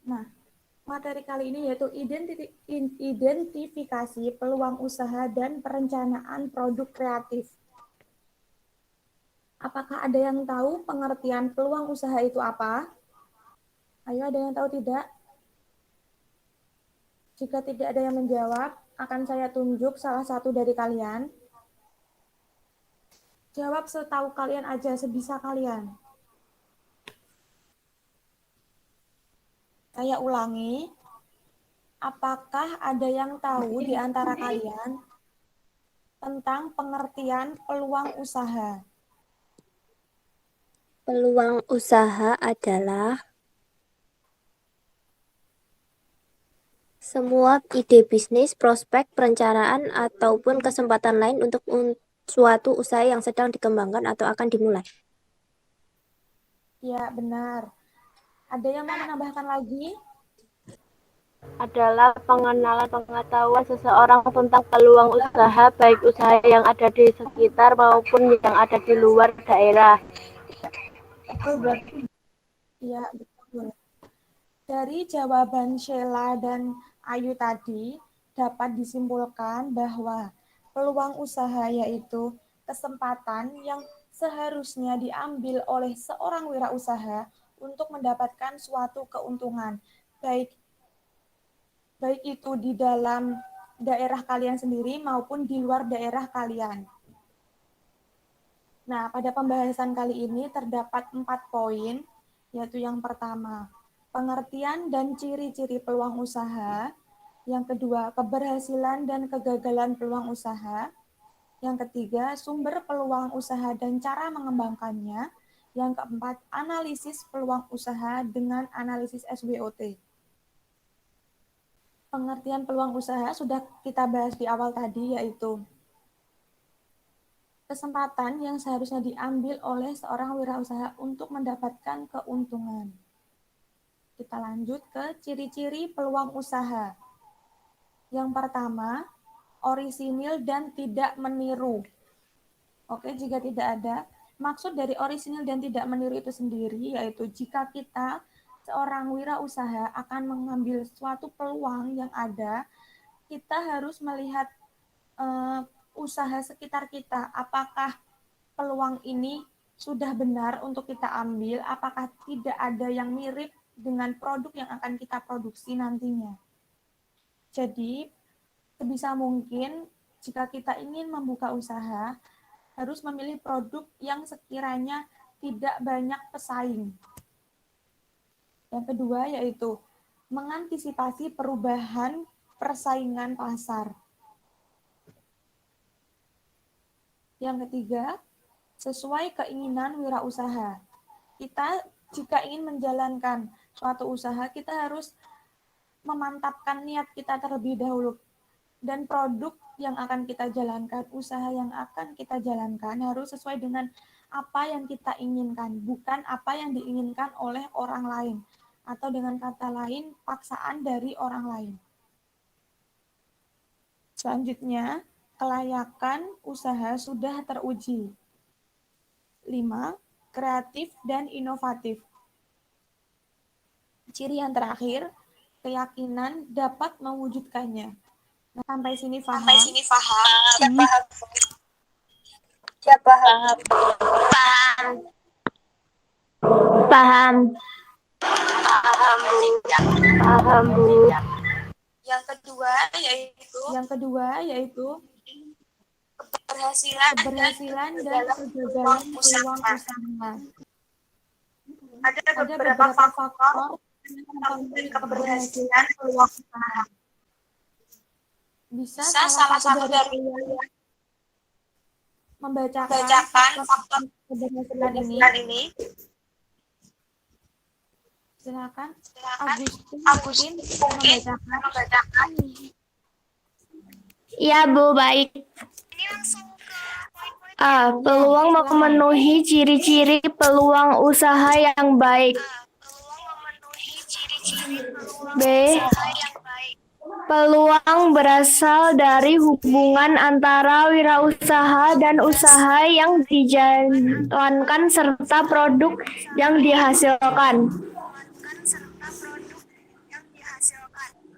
Nah, materi kali ini yaitu identifikasi peluang usaha dan perencanaan produk kreatif. Apakah ada yang tahu pengertian peluang usaha itu apa? Ayo, ada yang tahu tidak? Jika tidak ada yang menjawab, akan saya tunjuk salah satu dari kalian. Jawab setahu kalian aja, sebisa kalian. Saya ulangi, apakah ada yang tahu di antara kalian tentang pengertian peluang usaha? Peluang usaha adalah semua ide bisnis, prospek, perencanaan, ataupun kesempatan lain untuk suatu usaha yang sedang dikembangkan atau akan dimulai. Ya, benar. Ada yang mau menambahkan lagi? Adalah pengenalan pengetahuan seseorang tentang peluang usaha, baik usaha yang ada di sekitar maupun yang ada di luar daerah. Ya, betul. Dari jawaban Sheila dan Ayu tadi, dapat disimpulkan bahwa peluang usaha yaitu kesempatan yang seharusnya diambil oleh seorang wirausaha untuk mendapatkan suatu keuntungan, baik itu di dalam daerah kalian sendiri maupun di luar daerah kalian. Nah, pada pembahasan kali ini terdapat 4 poin, yaitu yang pertama, pengertian dan ciri-ciri peluang usaha. Yang kedua, keberhasilan dan kegagalan peluang usaha. Yang ketiga, sumber peluang usaha dan cara mengembangkannya. Yang keempat, analisis peluang usaha dengan analisis SWOT. Pengertian peluang usaha sudah kita bahas di awal tadi, yaitu kesempatan yang seharusnya diambil oleh seorang wirausaha untuk mendapatkan keuntungan. Kita lanjut ke ciri-ciri peluang usaha. Yang pertama, orisinil dan tidak meniru. Oke, jika tidak ada, maksud dari orisinil dan tidak meniru itu sendiri, yaitu jika kita seorang wirausaha akan mengambil suatu peluang yang ada, kita harus melihat usaha sekitar kita, apakah peluang ini sudah benar untuk kita ambil, apakah tidak ada yang mirip dengan produk yang akan kita produksi nantinya. Jadi, sebisa mungkin jika kita ingin membuka usaha, harus memilih produk yang sekiranya tidak banyak pesaing. Yang kedua yaitu mengantisipasi perubahan persaingan pasar. Yang ketiga, sesuai keinginan wirausaha. Kita jika ingin menjalankan suatu usaha, kita harus memantapkan niat kita terlebih dahulu. Dan produk yang akan kita jalankan, usaha yang akan kita jalankan harus sesuai dengan apa yang kita inginkan, bukan apa yang diinginkan oleh orang lain. Atau dengan kata lain, paksaan dari orang lain. Selanjutnya, kelayakan usaha sudah teruji. 5. Kreatif dan inovatif. Ciri yang terakhir, keyakinan dapat mewujudkannya. Nah, sampai sini paham? Ya, paham. Paham. Paham, Bu. Yang kedua yaitu keberhasilan dan kegagalan peluang usaha. Ada beberapa faktor yang mempengaruhi keberhasilan peluang usaha. Bisa salah satu dari kalian membacakan faktor keberhasilan ini. Silakan, Agustin membacakan. Ya, Bu, baik. A. Peluang memenuhi ciri-ciri peluang usaha yang baik. B. Peluang berasal dari hubungan antara wirausaha dan usaha yang dijalankan serta produk yang dihasilkan.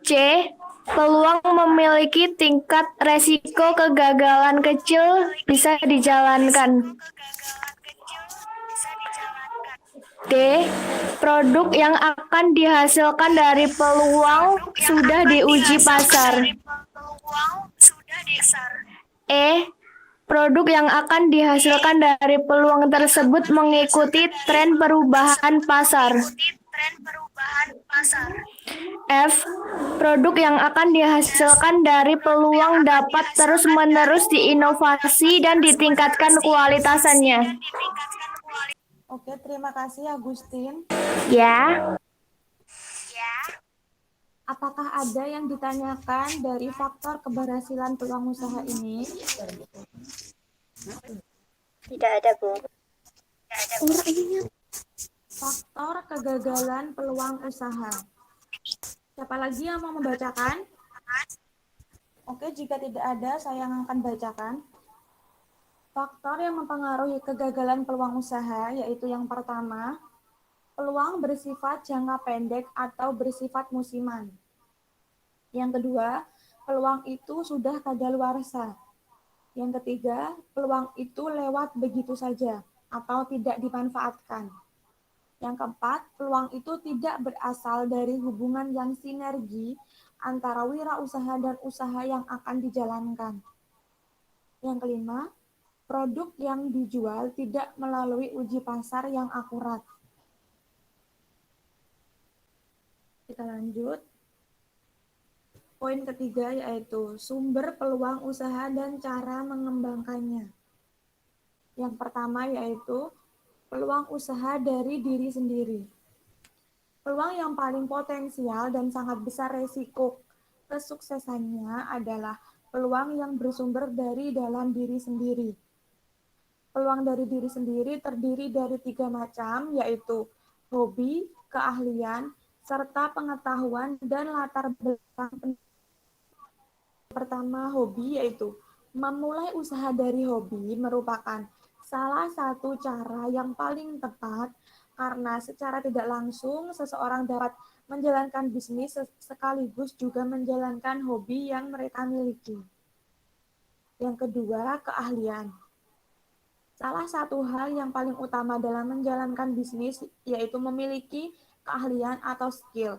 C. Peluang memiliki tingkat resiko kegagalan kecil bisa dijalankan. D. Produk yang akan dihasilkan dari peluang sudah diuji pasar. E. Produk yang akan dihasilkan dari peluang tersebut mengikuti tren perubahan pasar. F. Produk yang akan dihasilkan dari peluang dapat terus-menerus diinovasi dan ditingkatkan kualitasannya. Oke, terima kasih Agustin. Ya. Apakah ada yang ditanyakan dari faktor keberhasilan peluang usaha ini? Tidak ada, Bu. Faktor kegagalan peluang usaha. Siapa lagi yang mau membacakan? Oke, jika tidak ada, saya yang akan bacakan. Faktor yang mempengaruhi kegagalan peluang usaha yaitu yang pertama, peluang bersifat jangka pendek atau bersifat musiman. Yang kedua, peluang itu sudah kadaluarsa. Yang ketiga, peluang itu lewat begitu saja atau tidak dimanfaatkan. Yang keempat, peluang itu tidak berasal dari hubungan yang sinergi antara wirausaha dan usaha yang akan dijalankan. Yang kelima, produk yang dijual tidak melalui uji pasar yang akurat. Kita lanjut. Poin ketiga yaitu sumber peluang usaha dan cara mengembangkannya. Yang pertama yaitu peluang usaha dari diri sendiri. Peluang yang paling potensial dan sangat besar resiko kesuksesannya adalah peluang yang bersumber dari dalam diri sendiri. Peluang dari diri sendiri terdiri dari 3 macam, yaitu hobi, keahlian, serta pengetahuan dan latar belakang. Pertama, hobi yaitu memulai usaha dari hobi merupakan salah satu cara yang paling tepat karena secara tidak langsung seseorang dapat menjalankan bisnis sekaligus juga menjalankan hobi yang mereka miliki. Yang kedua, keahlian. Salah satu hal yang paling utama dalam menjalankan bisnis yaitu memiliki keahlian atau skill.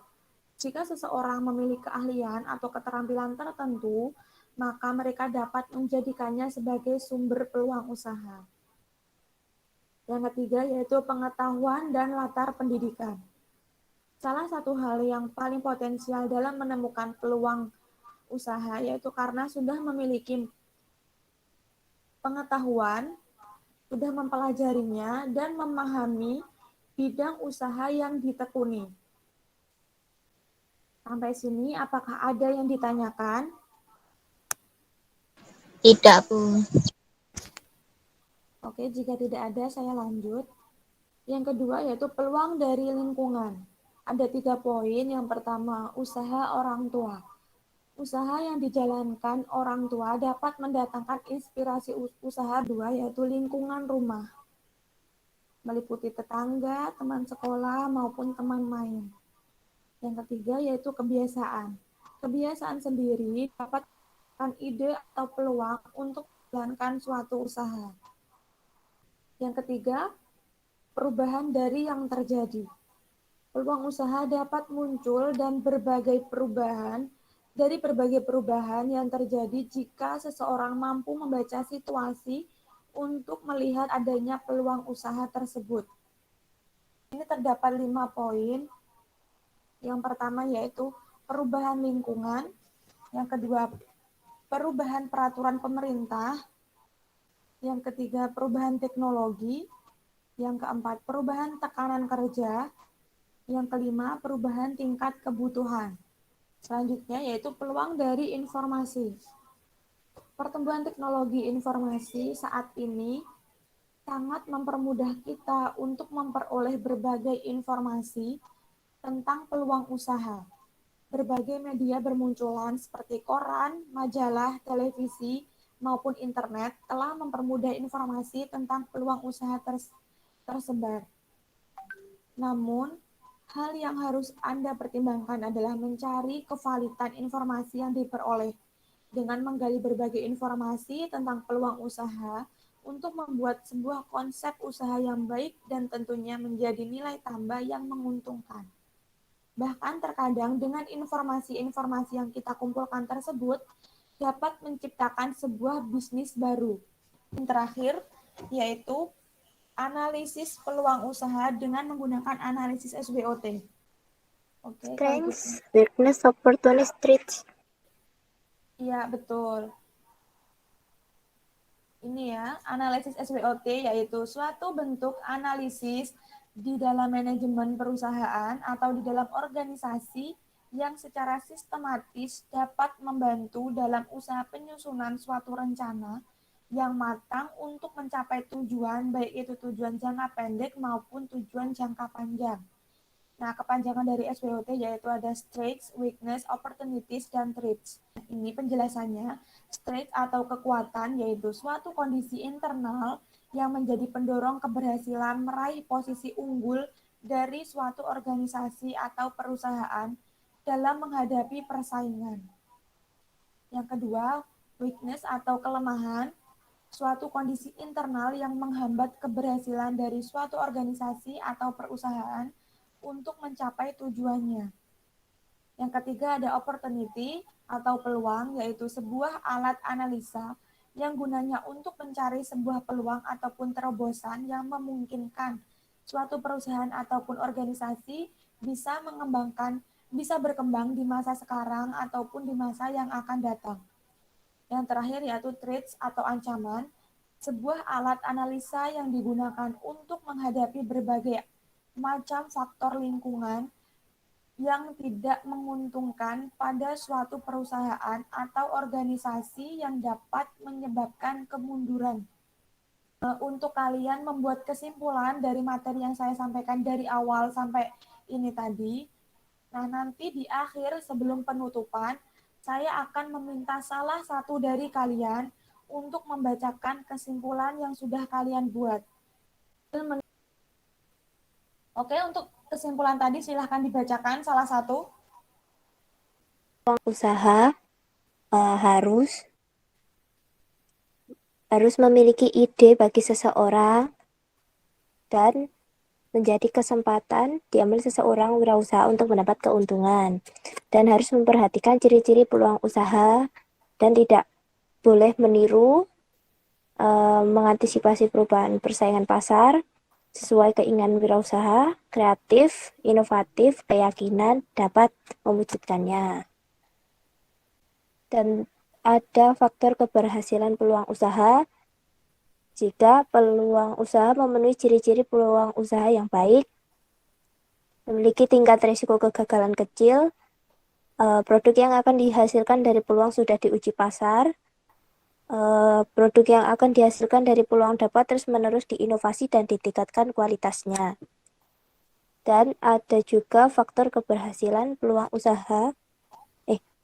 Jika seseorang memiliki keahlian atau keterampilan tertentu, maka mereka dapat menjadikannya sebagai sumber peluang usaha. Yang ketiga yaitu pengetahuan dan latar pendidikan. Salah satu hal yang paling potensial dalam menemukan peluang usaha yaitu karena sudah memiliki pengetahuan, sudah mempelajarinya, dan memahami bidang usaha yang ditekuni. Sampai sini, apakah ada yang ditanyakan? Tidak, Bu. Oke, jika tidak ada, saya lanjut. Yang kedua yaitu peluang dari lingkungan. Ada 3 poin. Yang pertama, usaha orang tua. Usaha yang dijalankan orang tua dapat mendatangkan inspirasi usaha dua yaitu lingkungan rumah, meliputi tetangga, teman sekolah, maupun teman main. Yang ketiga yaitu kebiasaan. Kebiasaan sendiri dapat memberikan ide atau peluang untuk menjalankan suatu usaha. Yang ketiga, perubahan dari yang terjadi. Peluang usaha dapat muncul dan berbagai perubahan yang terjadi jika seseorang mampu membaca situasi untuk melihat adanya peluang usaha tersebut. Ini terdapat 5 poin. Yang pertama yaitu perubahan lingkungan, yang kedua perubahan peraturan pemerintah, yang ketiga perubahan teknologi, yang keempat perubahan tekanan kerja, yang kelima perubahan tingkat kebutuhan. Selanjutnya yaitu peluang dari informasi. Pertumbuhan teknologi informasi saat ini sangat mempermudah kita untuk memperoleh berbagai informasi tentang peluang usaha. Berbagai media bermunculan seperti koran, majalah, televisi, maupun internet telah mempermudah informasi tentang peluang usaha tersebar. Namun, Hal yang harus Anda pertimbangkan adalah mencari kevalitan informasi yang diperoleh dengan menggali berbagai informasi tentang peluang usaha untuk membuat sebuah konsep usaha yang baik dan tentunya menjadi nilai tambah yang menguntungkan. Bahkan terkadang dengan informasi-informasi yang kita kumpulkan tersebut dapat menciptakan sebuah bisnis baru. Yang terakhir yaitu analisis peluang usaha dengan menggunakan analisis SWOT. Oke, kalau gitu. Strengths, weakness, opportunity, threats. Iya, betul. Ini ya, analisis SWOT yaitu suatu bentuk analisis di dalam manajemen perusahaan atau di dalam organisasi yang secara sistematis dapat membantu dalam usaha penyusunan suatu rencana yang matang untuk mencapai tujuan, baik itu tujuan jangka pendek maupun tujuan jangka panjang. Nah, kepanjangan dari SWOT yaitu ada strengths, weakness, opportunities, dan threats. Ini penjelasannya. Strength atau kekuatan yaitu suatu kondisi internal yang menjadi pendorong keberhasilan meraih posisi unggul dari suatu organisasi atau perusahaan dalam menghadapi persaingan. Yang kedua, weakness atau kelemahan, suatu kondisi internal yang menghambat keberhasilan dari suatu organisasi atau perusahaan untuk mencapai tujuannya. Yang ketiga ada opportunity atau peluang, yaitu sebuah alat analisa yang gunanya untuk mencari sebuah peluang ataupun terobosan yang memungkinkan suatu perusahaan ataupun organisasi bisa berkembang di masa sekarang ataupun di masa yang akan datang. Yang terakhir yaitu threats atau ancaman, sebuah alat analisa yang digunakan untuk menghadapi berbagai macam faktor lingkungan yang tidak menguntungkan pada suatu perusahaan atau organisasi yang dapat menyebabkan kemunduran. Untuk kalian membuat kesimpulan dari materi yang saya sampaikan dari awal sampai ini tadi, nah nanti di akhir sebelum penutupan, saya akan meminta salah satu dari kalian untuk membacakan kesimpulan yang sudah kalian buat. Oke, untuk kesimpulan tadi silahkan dibacakan salah satu. Peluang usaha harus memiliki ide bagi seseorang dan menjadi kesempatan diambil seseorang wirausaha untuk mendapat keuntungan, dan harus memperhatikan ciri-ciri peluang usaha dan tidak boleh meniru, mengantisipasi perubahan persaingan pasar sesuai keinginan wirausaha, kreatif, inovatif, keyakinan dapat mewujudkannya. Dan ada faktor keberhasilan peluang usaha. Jika peluang usaha memenuhi ciri-ciri peluang usaha yang baik, memiliki tingkat risiko kegagalan kecil, produk yang akan dihasilkan dari peluang sudah diuji pasar, produk yang akan dihasilkan dari peluang dapat terus-menerus diinovasi dan ditingkatkan kualitasnya. Dan ada juga faktor keberhasilan peluang usaha,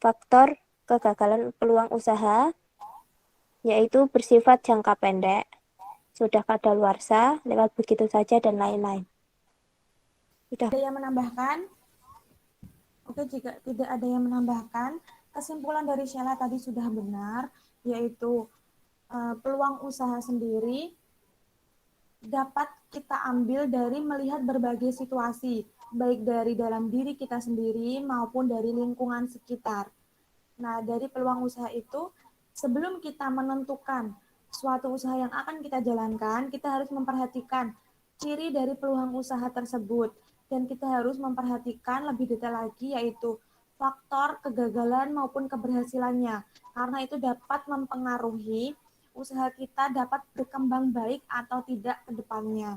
faktor kegagalan peluang usaha, yaitu bersifat jangka pendek, sudah kadaluarsa, lewat begitu saja, dan lain-lain. Sudah. Ada yang menambahkan? Oke, jika tidak ada yang menambahkan, kesimpulan dari Sheila tadi sudah benar, yaitu peluang usaha sendiri dapat kita ambil dari melihat berbagai situasi, baik dari dalam diri kita sendiri maupun dari lingkungan sekitar. Nah, dari peluang usaha itu, sebelum kita menentukan suatu usaha yang akan kita jalankan, kita harus memperhatikan ciri dari peluang usaha tersebut. Dan kita harus memperhatikan lebih detail lagi, yaitu faktor kegagalan maupun keberhasilannya. Karena itu dapat mempengaruhi usaha kita dapat berkembang baik atau tidak ke depannya.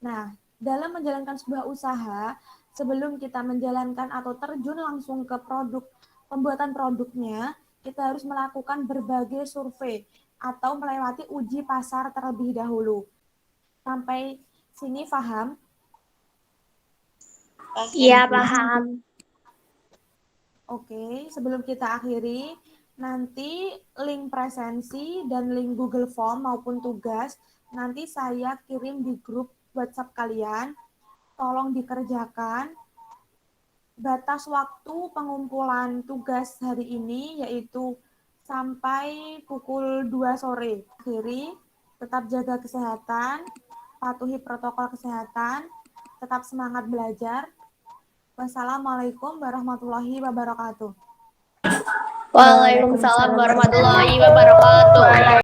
Nah, dalam menjalankan sebuah usaha, sebelum kita menjalankan atau terjun langsung ke pembuatan produknya, kita harus melakukan berbagai survei atau melewati uji pasar terlebih dahulu. Sampai sini paham? Iya, paham. Oke, sebelum kita akhiri, nanti link presensi dan link Google Form maupun tugas, nanti saya kirim di grup WhatsApp kalian. tolong dikerjakan. Batas waktu pengumpulan tugas hari ini yaitu sampai pukul 2 sore. Akhiri, tetap jaga kesehatan, patuhi protokol kesehatan, tetap semangat belajar. Wassalamualaikum warahmatullahi wabarakatuh. Waalaikumsalam warahmatullahi wabarakatuh.